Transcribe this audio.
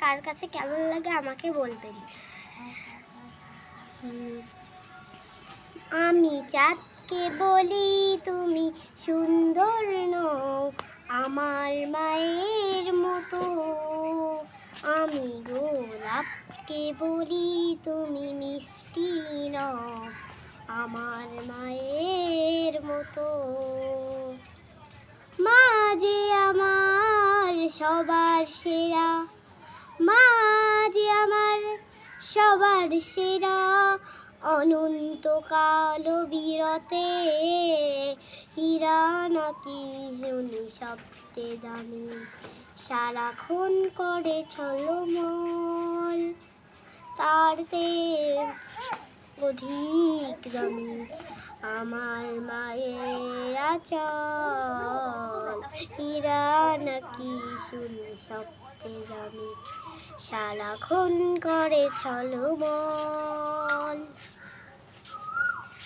কার কাছে কেমন লাগে আমাকে বলবেন। আমি চাঁদকে বলি তুমি সুন্দর নও আমার মায়ের মতো, আমি গোলাপকে বলি তুমি মিষ্টি নও আমার মায়ের মতো। মা যে আমার সবার সেরা, মা যে আমার সবার সেরা, অনন্তকাল বিরতে হীরা নাকি শুনি শব্দে দামি, সারাক্ষণ করে ছলমল তার অধিক দামি আমার মায়ের আঁচল, হীরা নাকি শুনি শব্দে দামি, সারাক্ষণ করে ছলমল।